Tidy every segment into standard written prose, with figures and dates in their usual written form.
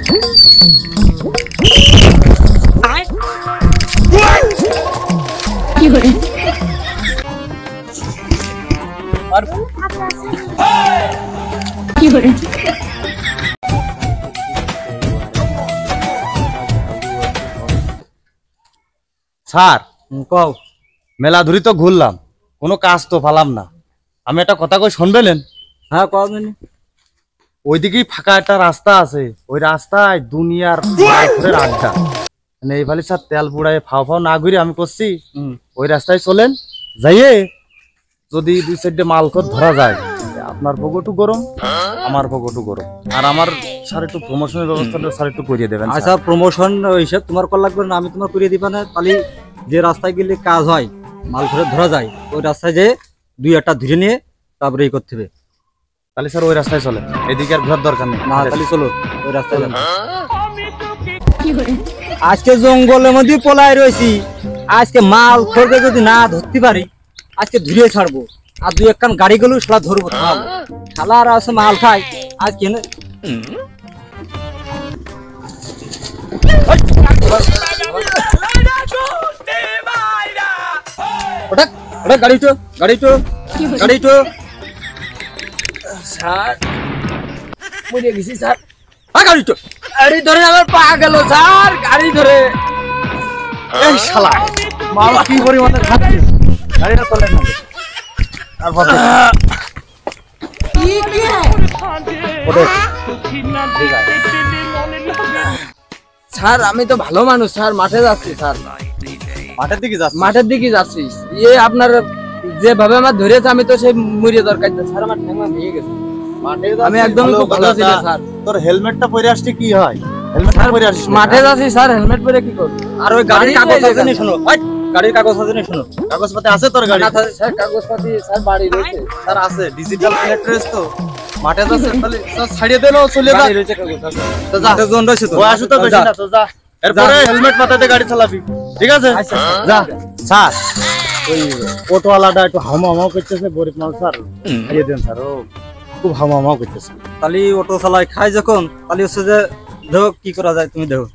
কি করে কি করে স্যার কও মেলা ধরি তো ঘুরলাম কোনো কাজ তো পালাম না আমি একটা কথা কই শুনবেন হ্যাঁ কও ওইদিকেই ফাঁকা একটা রাস্তা আছে ওই রাস্তায় দুনিয়ার ঘুরের আড্ডা মানে এই ভালি স্যার তেল পুড়ায় ফাও ফাও না ঘুরে আমি করছি ওই রাস্তায় চলেন যাইয়ে যদি দুই সাইডে মালখত ধরা যায় আপনার পকেটও গরম আমার পকেটও গরম আর আমার স্যার একটু প্রমোশনের ব্যবস্থাটা স্যার একটু করিয়ে দেবেন আচ্ছা প্রমোশন হিসাব তোমার কল লাগবে না আমি তোমার করিয়ে দিবা না তাহলে যে রাস্তায় গেলে কাজ হয় মাল ধরা যায় ওই রাস্তায় যে দুই একটা ধরে নিয়ে তারপরে এই করতে হবে তাহলে স্যার ওই রাস্তায় চলেন এদিকে আর ঘোরার দরকার নেই না তাহলে চলো ওই রাস্তায় যাবো কি করে আজকে জঙ্গলের মধ্যে পলায় রয়েছি আজকে মাল খড়কে যদি না ধরতে পারি আজকে ধুয়ে ছাড়বো আর দুই একখান গাড়ি গুলো শালা ধরবো শালা আর আছে মাল খাই আজকে গাড়ি তো গাড়ি তো গাড়ি তো স্যার মরে গেছি স্যার গাড়ি তো গাড়ি ধরে আমার পা গেল স্যার গাড়ি ধরে এই শালা মাল কি পরিমাণে খাচ্ছি গাড়িটা চলে না তারপর কি কি স্যার আমি তো ভালো মানুষ স্যার মাঠে যাচ্ছি স্যার মাঠের দিকে যাচ্ছি ইয়ে আপনার যেভাবে আমার ধরেছে আমি তো সেই মুড়িয়ে দরকার স্যার আমার ঠ্যাঙ্গা ভেঙে গেছে আমি একদম খুব ভালো ছিলাম স্যার তোর হেলমেটটা পরে আসছে কি হয় হেলমেটটা পরে আসছিস মাঠে যাচ্ছি স্যার হেলমেট পরে কি করব আর ওই গাড়ির কাগজ আছে না শুনো গাড়ির কাগজ আছে না শুনো কাগজপাতি আছে তোর গাড়ি স্যার কাগজপাতি স্যার বাড়ি রয়েছে স্যার আছে ডিজিটাল প্লেট তো মাঠে যাচ্ছে তাহলে স্যার ছাড়িয়ে দেলো চলে যা রয়েছে কাগজ তো যা জন রয়েছে তো আসু তো বেশি না তো যা এরপরে হেলমেট মাথাতে গাড়ি চালাবি ঠিক আছে যা স্যার ওই অটোওয়ালাটা একটু হামাও করতেছে গরিব মানুষ স্যার ছাড়িয়ে দেন স্যার ও খুব হামাও করতেছে তাহলে অটো চালাই খাই যখন তাহলে হচ্ছে যে দেখো কি করা যায় তুমি দেখো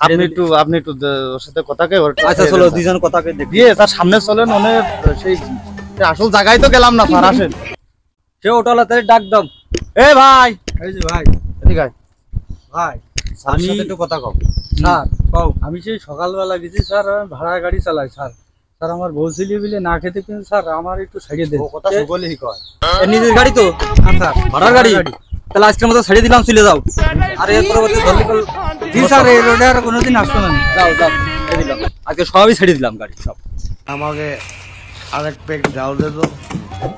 আপনি একটু ওর সাথে কথা কে আচ্ছা চলো দুইজন কথা কে দেখি দিয়ে তার সামনে চলেন অনেক সেই আসল জায়গায় তো গেলাম না স্যার আসেন সে অটোওয়ালা তাহলে ডাক দাও এ ভাই এই যে ভাই এদিকে আয় ভাই আমি একটু কথা কও স্যার কও আমি সেই সকালবেলা গেছি স্যার ভাড়া গাড়ি চালাই স্যার স্যার আমার বলছিলি বলে না খেতে কিন্তু স্যার আমার একটু ছাড়িয়ে দেন ও কথা সকলেই কয় নিজের গাড়ি তো স্যার ভাড়ার গাড়ি তাহলে আজকের মতো ছাড়িয়ে দিলাম চলে যাও আর এর পরবর্তী ধরলে জি স্যার এই রোডে আর কোনোদিন আসতো না যাও যাও ছেড়ে দিলাম আজকে সবই ছেড়ে দিলাম গাড়ি সব আমাকে আরেক পেক ডাল দে তো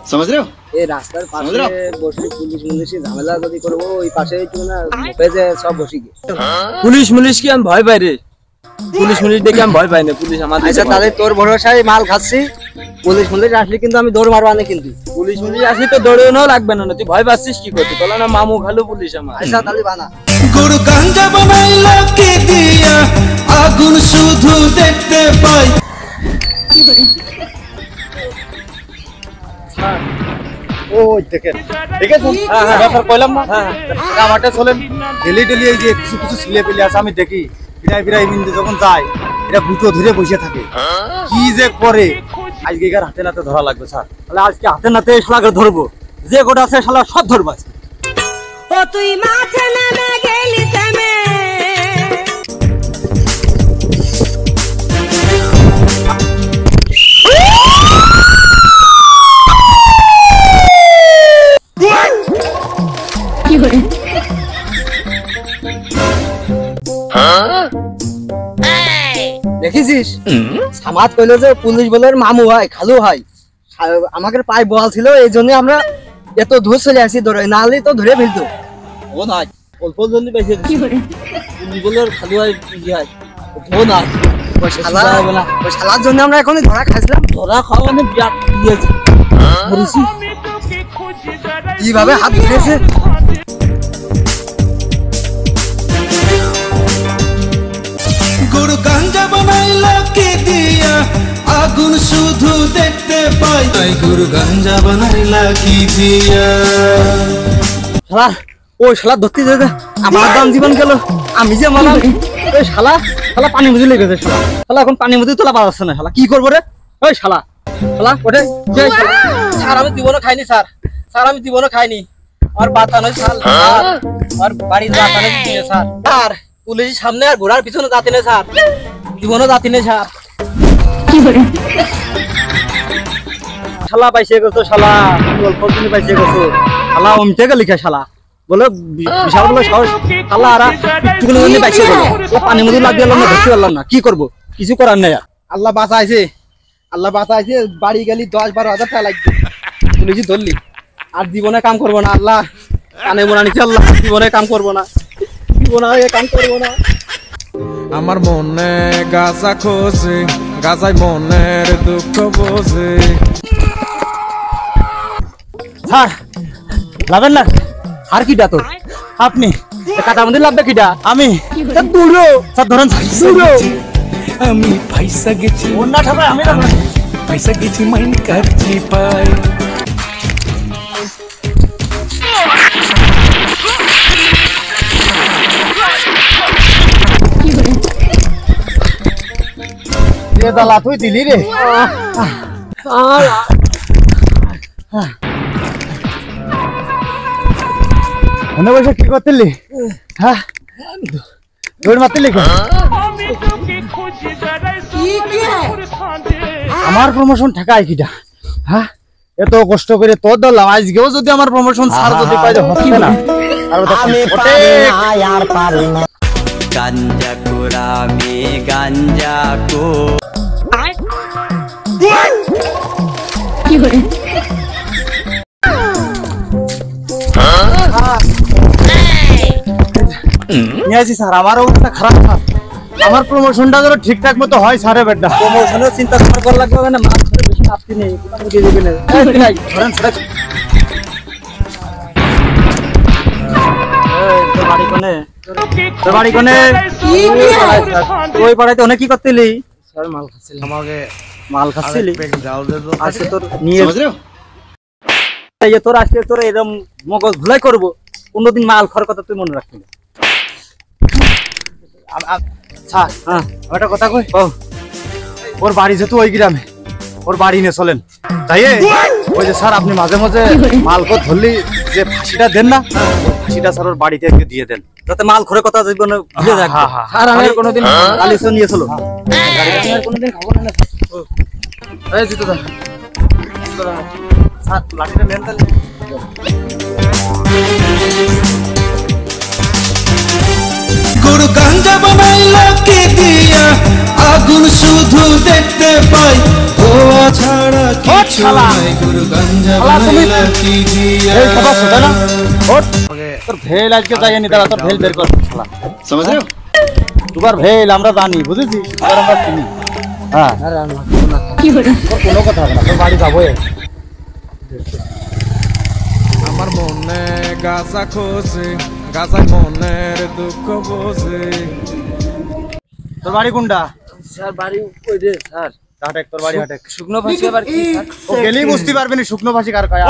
समझ रहे हो এই রাস্তার পাশে বসে পুলিশ ঝামেলা যদি করবো ওই পাশে না পেজে সব বসে গিয়ে পুলিশ কি আমি ভয় পাই রে পুলিশ দেখে আমি ভয় পাই না পুলিশ আমার আচ্ছা তাহলে তোর ভরসায় মাল খাচ্ছি পুলিশ আসলে কিন্তু আমি দৌড় মারবা না কিন্তু পুলিশ আসলে তো দৌড়ানো লাগবে না তুই ভয় পাচ্ছিস কি করতে বলো না মামু খালু পুলিশ আমার আচ্ছা তাহলে বানা গুরু গাঞ্জা বানাইলো কে দিয়া আগুন শুধু দেখতে পাই কি করে ওই দেখেন ঠিক আছে হ্যাঁ স্যার কইলাম না আমারটা চলেন ডেলি এই যে কিছু ছিলে পেলে আছে আমি দেখি বিরাই মিন্দে যখন যায় এটা বুটো ধরে বসে থাকে কি যে করে আজকে এর হাতে নাতে ধরা লাগবে স্যার তাহলে আজকে হাতে নাতে শালাকে ধরবো যে গোটা আছে শালা সব ধরবা ও তুই মাঠে নেমে গেলি থেমে কি করে দেখেছিস সামাদ কইলো যে পুলিশ বলে মামু হয় খালু হয় আমাকে পায়ে বল ছিল এই জন্য আমরা এত ধরে চলে আসি ধরে নাহলে তো ধরে ফেলতো ও নাই অল্প জন্য বেশি কি করে পুলিশ বলে খালু হয় কি হয় ও না ওই শালার জন্য আমরা এখন ধরা খাইছিলাম ধরা খাওয়া মানে বিরাট দিয়েছি কিভাবে হাত ধরেছে গুরু গাঞ্জা বানাইলো কে দিয়া আগুন শুধু দেখতে পাই গুরু গাঞ্জা বানাইলা কি দিয়া শালা ওই শালা ধরতে যেতে আমার দাম জীবন গেল আমি যে মালাম ওই শালা শালা পানি মুজি লেগেছে শালা শালা এখন পানি মুজি তোলা পাচ্ছে না শালা কি করবো রে ওই শালা শালা ওঠে স্যার আমি জীবনে খাইনি স্যার স্যার আমি জীবনে খাইনি আর বাতানো শাল আর বাড়ির বাতানো দিয়ে স্যার আর পুলিশের সামনে আর ঘোড়ার পিছনে যাতে নেই স্যার জীবনে যাতে নেই স্যার শালা পাইছে গেছো শালা অল্প দিনে পাইছে গেছো শালা অমতে গেলি খা শালা বলে বিশাল বলে সাহস শালা আর একটুকুনি জন্য পাইছে গেল পানি মধ্যে লাগিয়ে গেল না ধরতে পারলাম না কি করবো কিছু করার নেই আল্লাহ বাঁচাইছে বাড়ি গেলি 10-12 হাজার টাকা লাগবে পুলিশই ধরলি আর জীবনে কাম করবো না আল্লাহ কানে মোনা নিচ্ছে আল্লাহ জীবনে কাম করবো না কাম করবো না আমার মনে গাছা খোঁজে গাছাই মনের দুঃখ বোঝে স্যার লাভেন না আর কিটা তোর আপনি কাটার মধ্যে লাভবে কিটা আমি দূরো স্যার ধরেন দূরো আমি পয়সা গেছি অন্য ঠাপায় আমি না পয়সা গেছি মাইন্ড কাটছি পাই দালা তুই দিলি রে মনে বসে কি করতেলি হ্যাঁ দৌড় মারতেলি আমার প্রমোশন ঠেকায় কিটা হ্যাঁ এত কষ্ট করে তোর ধরলাম আজকেও যদি আমার প্রমোশন ছাড় যদি পাই হচ্ছে না আর পারি না গাঞ্জা কুরামি গাঞ্জা কো নিয়েছি স্যার আমার অবস্থা খারাপ স্যার আমার প্রমোশনটা যেন ঠিকঠাক মতো হয় স্যারে বেটা প্রমোশনের চিন্তা করা লাগবে না মাছ ধরে বেশি আপনি নেই দিয়ে দিবেন ধরেন স্যার তোর বাড়ি কোনে তোর বাড়ি কোনে ওই পাড়াইতে অনেক কি করতেলি স্যার মাল খাচ্ছিলাম আমাকে মাল খাচ্ছিলি যাও দে তো আজকে তোর নিয়ে এই যে তোর আজকে তোর এরকম মগজ ভুলাই করবো কোনদিন মাল খাওয়ার কথা তুই মনে রাখবি না স্যার হ্যাঁ একটা কথা কই ওর বাড়ি যেহেতু ওই গ্রামে ওর বাড়ি নিয়ে চলেন তাই ওই যে স্যার আপনি মাঝে মাঝে মালকো ধরলি যে ফাঁসিটা দেন না ফাঁসিটা স্যার ওর বাড়িতে একটু দিয়ে দেন যাতে মাল ঘরে কথা জীবনে ভুলে রাখবে আর আমি কোনোদিন আলিশ নিয়ে চলো কোনোদিন খাবো না এই জিতো দেন স্যার লাঠিটা নেন তাহলে গুরু গাঞ্জা বানাইলো কি দিয়া আগুন শুধু দেখতে পাই ধোয়া ছাড়া কিছু নাই গুরু গাঞ্জা বানাইলো কি দিয়া এই সবাই ছোট না ওঠ তোর ভেল আজকে যাইনি দাদা তোর ভেল বের কর শালা समझ रहे हो দুবার ভেল আমরা জানি বুঝেছিস এবার আমরা চিনি হ্যাঁ তোর কোনো কথা হবে না তোর বাড়ি যাবো আমার মনে গাছা খোঁজে গাছাই মনের দুঃখ বোঝে তোর বাড়ি কোনটা স্যার বাড়ি কই রে স্যার হাটেক তোর বাড়ি হাটেক শুকনো ফাঁসি আবার কি স্যার ও গেলেই বুঝতে পারবি না শুকনো ফাঁসি কার কয়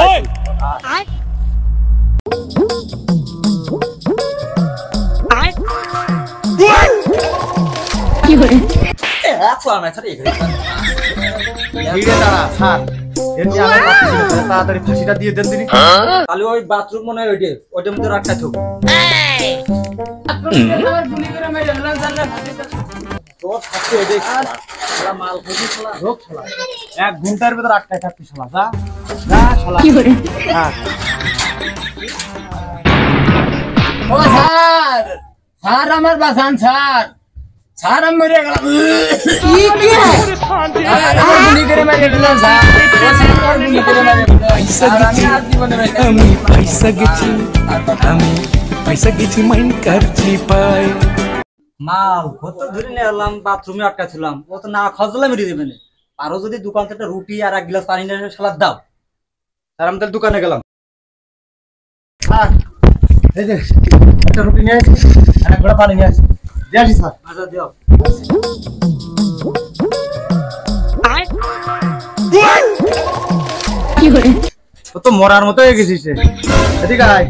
কি করে একশো না স্যার এখানে ভিড়ে দাঁড়া স্যার এমনি আগে পাচ্ছি না তাড়াতাড়ি ফাঁসিটা দিয়ে দেন দিনি তাহলে ওই বাথরুম মনে হয় ওইটার মধ্যে রাখতে থাকো তোর ফাঁসি ওই দেখ শালা মাল খাইছিস শালা রোগ শালা 1 ঘন্টার ভিতর আটকায় থাকবি শালা যা যা শালা কি করে হ্যাঁ ও স্যার স্যার আমার বাসান স্যার স্যার আমি মরে গেলাম কি কি আমার গুলি করে মেরে দিলাম স্যার স্যার গুলি করে মেরে দিলাম আমি পয়সা গেছি আমি পয়সা গেছি মাইন্ড কাটছি পাই মাল কত ধরে নিয়ে এলাম বাথরুমে আটকা ছিলাম ও তো না খজলা মেরে দেবে না আরো যদি দোকান থেকে রুটি আর 1 গ্লাস পানি নিয়ে সালাদ দাও স্যার আমি তাহলে দোকানে গেলাম স্যার এই যে একটা রুটি নিয়ে আসি আর 1 গ্লাস পানি নিয়ে আসি দিয়ে আসি স্যার আচ্ছা দিও কি করে ও তো মরার মতো হয়ে গেছিস এদিকে আয়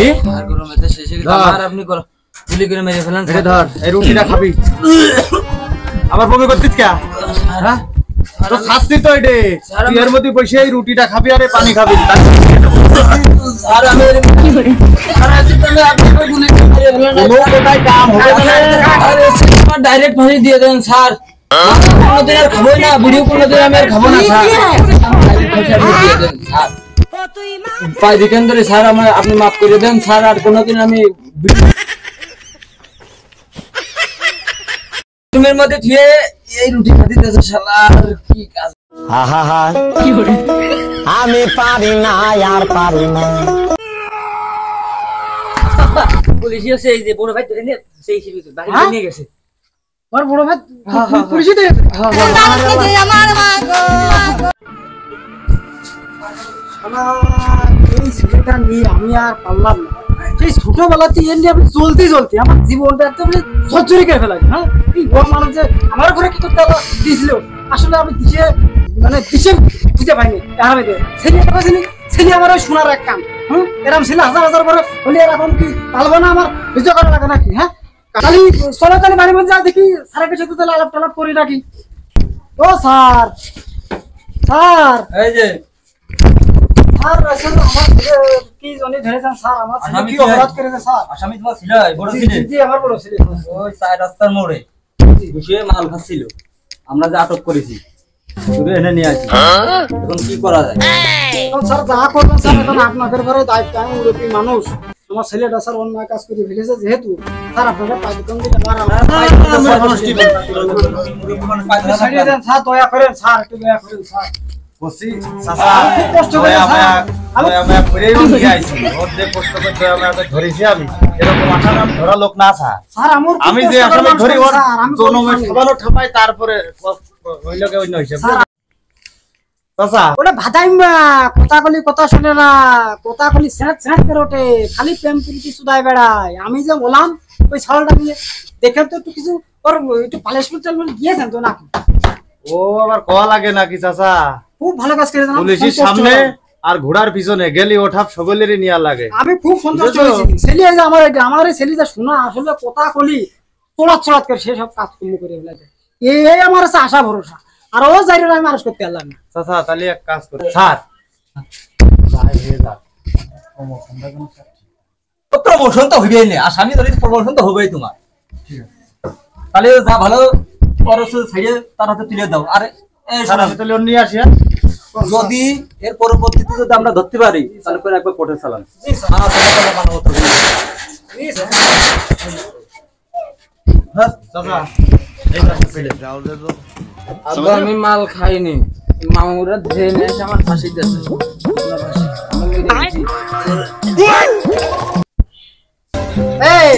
কি আর গরমেতে শেষে আমার আপনি গুলি করে মেরে ফেলেন। এটা ধর, এই রুটিটা খাবি। আবার বমি করতিস কে? হ্যাঁ তো শাস্তি তো এডে, তুই এর মধ্যে বসে এই রুটিটা খাবি আর এই পানি খাবি। আর আমি আর আজকে তাহলে আপনি গুলি করে মেরে ফেলেন। কোনো কোথায় কাম হবে না। আরে স্যার ডাইরেক্ট ফাঁসি দিয়ে দেন স্যার। কোনোদিন আর খাবো না, ভিডিও কোনোদিন আমি আর খাবো না স্যার। দিয়ে দেন স্যার, ও তুই মা পাই দিকেন ধরে স্যার আমার আপনি মাফ করে দেন স্যার। আর কোনোদিন আমি রুমের মধ্যে ধুয়ে এই রুটি খাতে দিতেছে শালার কি কাজ। আমি পারি না আর পারি না। পুলিশ এসে এই যে বড় ভাই ধরে নিয়ে সেই হিসেবে বাড়ি নিয়ে গেছে। আমার বড় ভাই পুলিশে দিয়ে আমার মা গো এই ছেলেটা নিয়ে আমি আর পারলাম না। সেই ছোটবেলাতে এর নিয়ে আমি জ্বলতে আমার জীবনটা একদম ঝরঝরি করে ফেলাই। হ্যাঁ এই বড় মানুষ যে আমার ঘরে কি করতে দিয়েছিল, আসলে আমি দিশে দিতে পাইনি। ছেলে আমার ওই শোনার এক কাম। এরকম ছেলে হাজার হাজার করে হলে এরকম কি পালবো না? আমার বিজয় করা লাগে নাকি? হ্যাঁ খালি চলো তাহলে বাড়ি মধ্যে দেখি স্যারের সাথে তাহলে আলাপ টালাপ করি নাকি। ও স্যার স্যার এই যে স্যার আসলে আমার কি জানি ধরেছেন স্যার, আমার ছেলে কি অপরাধ করেছে স্যার? আসামি তোমার ছিল বড় ছিল জি আমার বড় ছেলে। ওই সাইড রাস্তার মোড়ে বসে মাল খাচ্ছিল, আমরা যে আটক করেছি শুধু এনে নিয়ে আসি। এখন কি করা যায়? এখন স্যার যা করবেন স্যার, এখন আপনাদের ঘরে দায়িত্ব। আমি মুরব্বী মানুষ, আমার ছেলেটা স্যার অন্যায় কাজ করে ফেলেছে যেহেতু স্যার আপনাদের পাইদুকান দিলে ছাড়িয়ে দেন স্যার, দয়া করেন স্যার, একটু দয়া করেন স্যার। কসি চাচা খুব কষ্ট করে স্যার। আমি পড়েই নিয়ে আইছি, ওর যে কষ্ট করে আমি ধরেছি। আমি এরকম আসামি আমি ধরা লোক না স্যার। স্যার আমার খুব আমি যে কষ্ট করে আসামি ধরি ওর স্যার, আমি জনমে ঠকানো ঠাপাই, তারপরে হইলকে অন্য হিসেবে। চাচা ওটা ভাদাইম্বা কথা শুনে না, কথা কলি স্যাঁত স্যাঁত করে ওঠে, খালি প্রেম প্রীতি সুদায় বেড়ায়। আমি যে বললাম ওই ছাগলটা নিয়ে দেখেন তো একটু কিছু ওর একটু পালিশমেন্ট দিয়েছেন তো নাকি? ও আবার কয়া লাগে নাকি চাচা? খুব ভালো কাজ করেছেন। পুলিশের সামনে আর ঘোড়ার পিছনে গেলি ওঠাপ সকলেরই নিয়া লাগে। আমি খুব সন্তুষ্ট হয়েছি। ছেলে যে আমার এই ছেলে যা শোনা আসলে কথা কলি চড়াত করে সেসব কাজকর্ম করে ফেলেছে। এই আমার আছে আশা ভরসা। আর ও যাই আমি মানুষ করতে পারলাম না। চাচা তাহলে এক কাজ করে স্যার, প্রমোশন তো হবেই না, আসামি ধরে প্রমোশন তো হবেই তোমার। তাহলে যা ভালো খরচ ছাড়িয়ে তার হাতে তুলে দাও। আর তাহলে নিয়ে আসি। যদি এর পরবর্তীতে যদি আমরা ধরতে পারি তাহলে করে একবার কোর্টে চালান। আমি মাল খাইনি, মামুরা ধরে নিয়ে এসে আমার ফাঁসি দিয়েছে। এই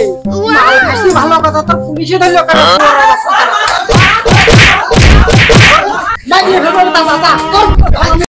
মাল খাসি ভালো কথা, তো পুলিশে ধরলো কেন?